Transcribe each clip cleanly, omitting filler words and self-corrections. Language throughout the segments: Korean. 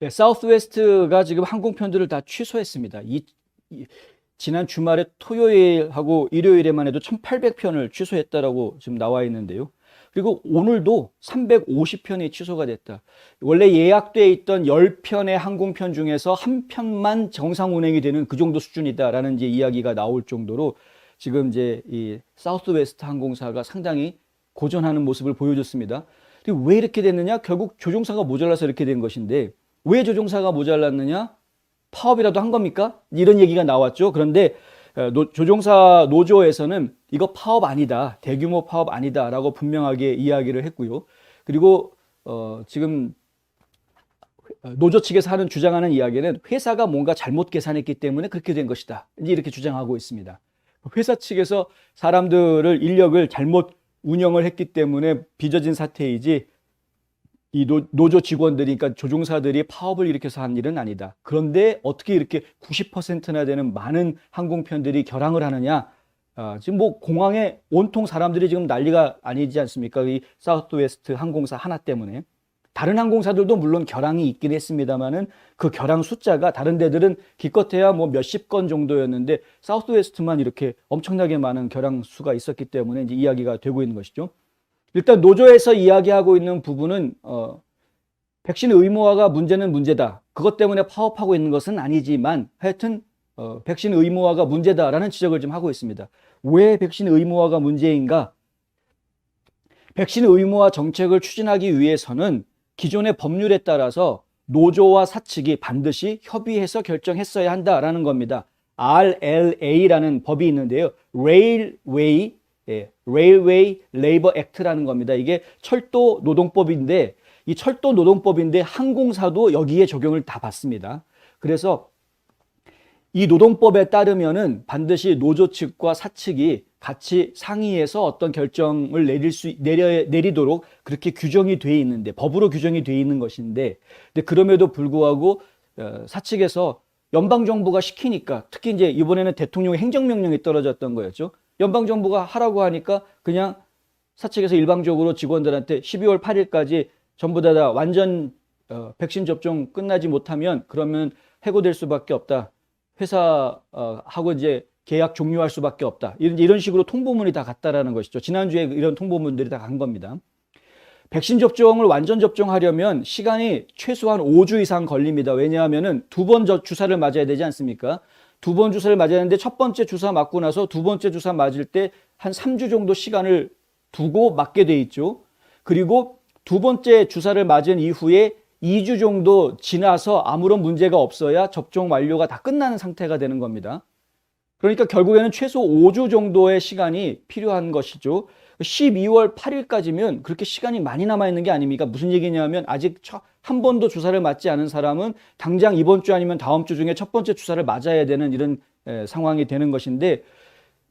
네, 사우스웨스트가 지금 항공편들을 다 취소했습니다. 지난 주말에 토요일하고 일요일에만 해도 1,800편을 취소했다라고 지금 나와 있는데요. 그리고 오늘도 350편이 취소가 됐다. 원래 예약돼 있던 10편의 항공편 중에서 한 편만 정상 운행이 되는 그 정도 수준이다라는 이제 이야기가 나올 정도로 지금 이제 이 사우스웨스트 항공사가 상당히 고전하는 모습을 보여줬습니다. 그리고 왜 이렇게 됐느냐? 결국 조종사가 모자라서 이렇게 된 것인데, 왜 조종사가 모자랐느냐? 파업이라도 한 겁니까? 이런 얘기가 나왔죠. 그런데 조종사 노조에서는 이거 파업 아니다, 대규모 파업 아니다 라고 분명하게 이야기를 했고요. 그리고 지금 노조 측에서 주장하는 이야기는 회사가 뭔가 잘못 계산했기 때문에 그렇게 된 것이다, 이렇게 주장하고 있습니다. 회사 측에서 사람들을, 인력을 잘못 운영을 했기 때문에 빚어진 사태이지, 이 노조 직원들이, 그러니까 조종사들이 파업을 일으켜서 한 일은 아니다. 그런데 어떻게 이렇게 90%나 되는 많은 항공편들이 결항을 하느냐? 지금 뭐 공항에 온통 사람들이 지금 난리가 아니지 않습니까? 이 사우스웨스트 항공사 하나 때문에. 다른 항공사들도 물론 결항이 있긴 했습니다만은 그 결항 숫자가 다른 데들은 기껏해야 뭐 몇십 건 정도였는데 사우스웨스트만 이렇게 엄청나게 많은 결항 수가 있었기 때문에 이제 이야기가 되고 있는 것이죠. 일단 노조에서 이야기하고 있는 부분은 백신 의무화가 문제는 문제다, 그것 때문에 파업하고 있는 것은 아니지만 하여튼 백신 의무화가 문제다라는 지적을 좀 하고 있습니다. 왜 백신 의무화가 문제인가? 백신 의무화 정책을 추진하기 위해서는 기존의 법률에 따라서 노조와 사측이 반드시 협의해서 결정했어야 한다라는 겁니다. RLA라는 법이 있는데요. Railway Labor Act라는 겁니다. 이게 철도 노동법인데, 이 철도 노동법인데 항공사도 여기에 적용을 다 받습니다. 그래서 이 노동법에 따르면은 반드시 노조 측과 사측이 같이 상의해서 어떤 결정을 내리도록 그렇게 규정이 돼 있는데, 법으로 규정이 돼 있는 것인데, 근데 그럼에도 불구하고 사측에서 연방정부가 시키니까, 특히 이제 이번에는 대통령의 행정명령이 떨어졌던 거였죠. 연방정부가 하라고 하니까 그냥 사측에서 일방적으로 직원들한테 12월 8일까지 전부 다 완전 백신 접종 끝나지 못하면 그러면 해고될 수밖에 없다, 회사하고 이제 계약 종료할 수밖에 없다, 이런 식으로 통보문이 다 갔다라는 것이죠. 지난주에 이런 통보문들이 다 간 겁니다. 백신 접종을 완전 접종하려면 시간이 최소한 5주 이상 걸립니다. 왜냐하면은 2번 주사를 맞아야 되지 않습니까? 2번 주사를 맞아야 하는데 첫 번째 주사 맞고 나서 두 번째 주사 맞을 때 한 3주 정도 시간을 두고 맞게 돼 있죠. 그리고 두 번째 주사를 맞은 이후에 2주 정도 지나서 아무런 문제가 없어야 접종 완료가 다 끝나는 상태가 되는 겁니다. 그러니까 결국에는 최소 5주 정도의 시간이 필요한 것이죠. 12월 8일까지면 그렇게 시간이 많이 남아있는 게 아닙니까? 무슨 얘기냐면 아직 한 번도 주사를 맞지 않은 사람은 당장 이번 주 아니면 다음 주 중에 첫 번째 주사를 맞아야 되는 이런 상황이 되는 것인데,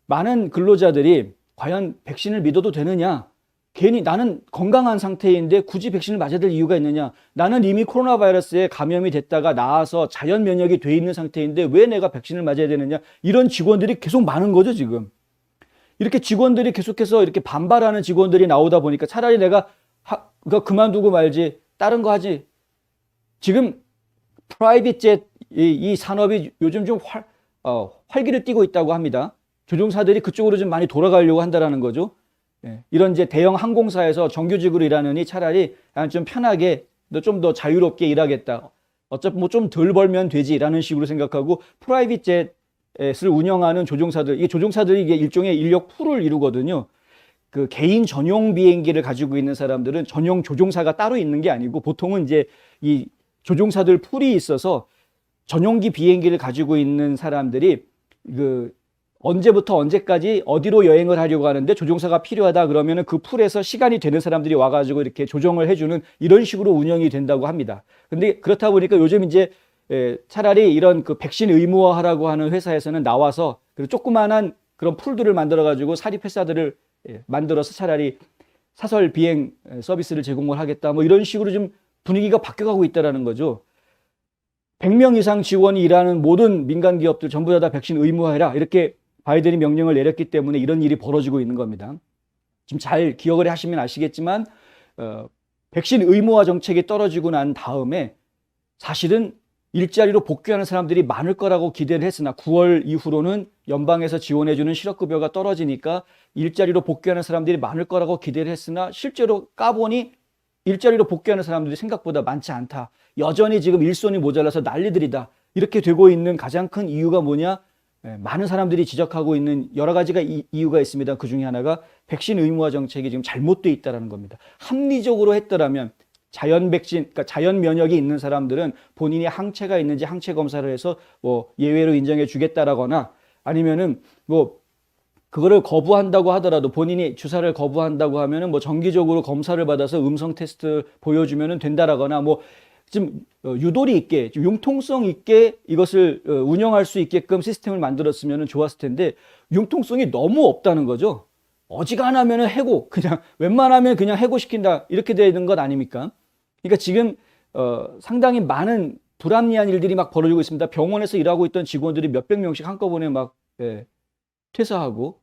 많은 근로자들이 과연 백신을 믿어도 되느냐? 괜히 나는 건강한 상태인데 굳이 백신을 맞아야 될 이유가 있느냐? 나는 이미 코로나 바이러스에 감염이 됐다가 나아서 자연 면역이 돼 있는 상태인데 왜 내가 백신을 맞아야 되느냐? 이런 직원들이 계속 많은 거죠, 지금. 이렇게 직원들이 계속해서 이렇게 반발하는 직원들이 나오다 보니까 차라리 내가 그만두고 말지, 다른 거 하지. 지금 프라이빗 젯 이 산업이 요즘 좀 활기를 띠고 있다고 합니다. 조종사들이 그쪽으로 좀 많이 돌아가려고 한다라는 거죠. 이런 이제 대형 항공사에서 정규직으로 일하느니 차라리 좀 편하게, 좀 더 자유롭게 일하겠다, 어차피 뭐 좀 덜 벌면 되지라는 식으로 생각하고 프라이빗 젯을 운영하는 조종사들, 이게 조종사들이 이게 일종의 인력 풀을 이루거든요. 그 개인 전용 비행기를 가지고 있는 사람들은 전용 조종사가 따로 있는 게 아니고, 보통은 이제 이 조종사들 풀이 있어서 전용기 비행기를 가지고 있는 사람들이 언제부터 언제까지 어디로 여행을 하려고 하는데 조종사가 필요하다 그러면은 그 풀에서 시간이 되는 사람들이 와가지고 이렇게 조정을 해주는, 이런 식으로 운영이 된다고 합니다. 근데 그렇다 보니까 요즘 이제 차라리 이런 그 백신 의무화하라고 하는 회사에서는 나와서 조그만한 그런 풀들을 만들어가지고 사립회사들을 만들어서 차라리 사설 비행 서비스를 제공을 하겠다, 뭐 이런 식으로 좀 분위기가 바뀌어가고 있다는 거죠. 100명 이상 지원이 일하는 모든 민간 기업들 전부 다 백신 의무화해라, 이렇게 바이든이 명령을 내렸기 때문에 이런 일이 벌어지고 있는 겁니다. 지금 잘 기억을 하시면 아시겠지만 백신 의무화 정책이 떨어지고 난 다음에 사실은 일자리로 복귀하는 사람들이 많을 거라고 기대를 했으나 9월 이후로는 연방에서 지원해주는 실업급여가 떨어지니까 일자리로 복귀하는 사람들이 많을 거라고 기대를 했으나 실제로 까보니 일자리로 복귀하는 사람들이 생각보다 많지 않다. 여전히 지금 일손이 모자라서 난리들이다. 이렇게 되고 있는 가장 큰 이유가 뭐냐? 많은 사람들이 지적하고 있는 여러 가지가 이유가 있습니다. 그 중에 하나가 백신 의무화 정책이 지금 잘못되어 있다는 겁니다. 합리적으로 했더라면 자연 백신, 그러니까 자연 면역이 있는 사람들은 본인이 항체가 있는지 항체 검사를 해서 뭐 예외로 인정해 주겠다라거나 아니면은 뭐 그거를 거부한다고 하더라도 본인이 주사를 거부한다고 하면은 뭐 정기적으로 검사를 받아서 음성 테스트 보여주면은 된다라거나 뭐 좀 유도리 있게 좀 융통성 있게 이것을 운영할 수 있게끔 시스템을 만들었으면 좋았을 텐데 융통성이 너무 없다는 거죠. 어지간하면은 해고 그냥 웬만하면 그냥 해고시킨다 이렇게 되는 것 아닙니까? 그러니까 지금 상당히 많은 불합리한 일들이 막 벌어지고 있습니다. 병원에서 일하고 있던 직원들이 몇백 명씩 한꺼번에 막 퇴사하고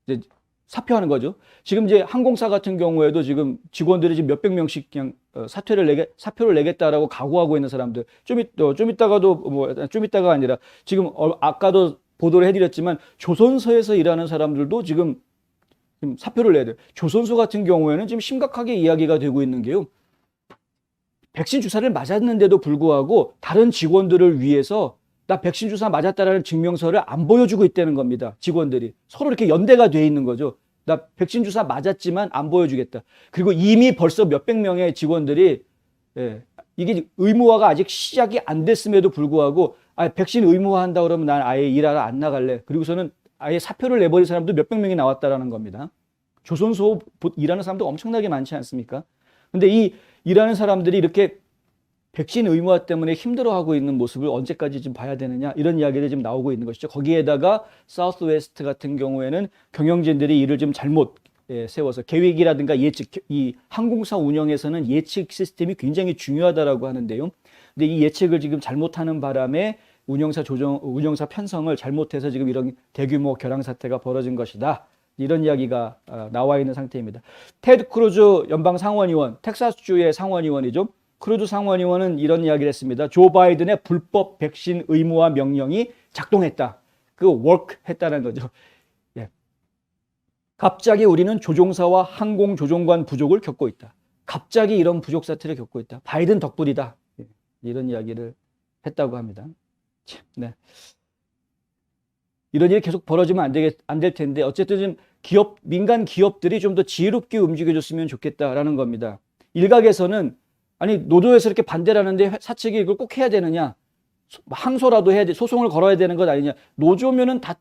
이제 사표하는 거죠. 지금 이제 항공사 같은 경우에도 지금 직원들이 지금 몇백 명씩 그냥 사표를 내겠다라고 각오하고 있는 사람들. 좀 이따가도 뭐 좀 이따가 아니라 지금 아까도 보도를 해드렸지만 조선소에서 일하는 사람들도 지금 사표를 내야 돼요. 조선소 같은 경우에는 지금 심각하게 이야기가 되고 있는 게요. 백신 주사를 맞았는데도 불구하고 다른 직원들을 위해서 나 백신 주사 맞았다라는 증명서를 안 보여주고 있다는 겁니다. 직원들이 서로 이렇게 연대가 돼 있는 거죠. 나 백신 주사 맞았지만 안 보여주겠다. 그리고 이미 벌써 몇백 명의 직원들이 이게 의무화가 아직 시작이 안 됐음에도 불구하고 백신 의무화한다 그러면 난 아예 일하러 안 나갈래. 그리고서는 아예 사표를 내버린 사람도 몇백 명이 나왔다라는 겁니다. 조선소 일하는 사람도 엄청나게 많지 않습니까? 근데 이 일하는 사람들이 이렇게 백신 의무화 때문에 힘들어하고 있는 모습을 언제까지 좀 봐야 되느냐 이런 이야기들이 지금 나오고 있는 것이죠. 거기에다가 사우스웨스트 같은 경우에는 경영진들이 일을 좀 잘못 세워서 계획이라든가 예측, 이 항공사 운영에서는 예측 시스템이 굉장히 중요하다라고 하는데요. 근데 이 예측을 지금 잘못하는 바람에 운영사 편성을 잘못해서 지금 이런 대규모 결항 사태가 벌어진 것이다. 이런 이야기가 나와 있는 상태입니다. 테드 크루즈 연방 상원의원, 텍사스주의 상원의원이죠. 크루즈 상원의원은 이런 이야기를 했습니다. 조 바이든의 불법 백신 의무화 명령이 작동했다. 그 워크 했다는 거죠. 예. 갑자기 우리는 조종사와 항공 조종관 부족을 겪고 있다. 갑자기 이런 부족 사태를 겪고 있다. 바이든 덕분이다. 예. 이런 이야기를 했다고 합니다. 참, 네. 이런 일이 계속 벌어지면 안 될 텐데 어쨌든 좀 민간 기업들이 좀 더 지혜롭게 움직여줬으면 좋겠다라는 겁니다. 일각에서는 아니 노조에서 이렇게 반대를 하는데 사측이 이걸 꼭 해야 되느냐, 항소라도 해야 돼, 소송을 걸어야 되는 것 아니냐. 노조면은 다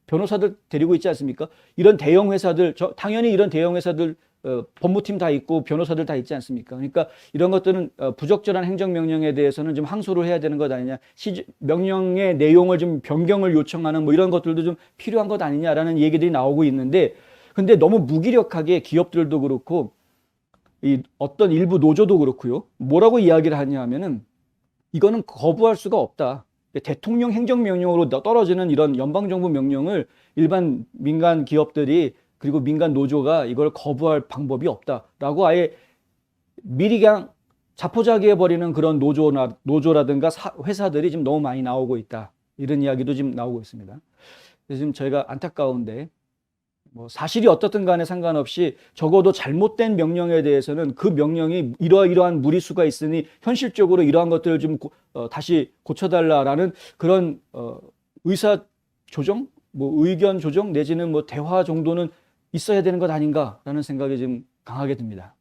변호사들 데리고 있지 않습니까? 이런 대형 회사들, 당연히 이런 대형 회사들 법무팀 다 있고 변호사들 다 있지 않습니까? 그러니까 이런 것들은 부적절한 행정명령에 대해서는 좀 항소를 해야 되는 것 아니냐, 명령의 내용을 좀 변경을 요청하는 뭐 이런 것들도 좀 필요한 것 아니냐라는 얘기들이 나오고 있는데, 근데 너무 무기력하게 기업들도 그렇고 이 어떤 일부 노조도 그렇고요. 뭐라고 이야기를 하냐 하면은 이거는 거부할 수가 없다. 대통령 행정명령으로 떨어지는 이런 연방정부 명령을 일반 민간 기업들이 그리고 민간 노조가 이걸 거부할 방법이 없다라고 아예 미리 그냥 자포자기해버리는 그런 노조라든가 회사들이 지금 너무 많이 나오고 있다. 이런 이야기도 지금 나오고 있습니다. 그래서 지금 저희가 안타까운데 뭐 사실이 어떻든 간에 상관없이 적어도 잘못된 명령에 대해서는 그 명령이 이러한 무리수가 있으니 현실적으로 이러한 것들을 좀 다시 고쳐달라라는 그런 의사 조정, 뭐 의견 조정 내지는 뭐 대화 정도는 있어야 되는 것 아닌가라는 생각이 좀 강하게 듭니다.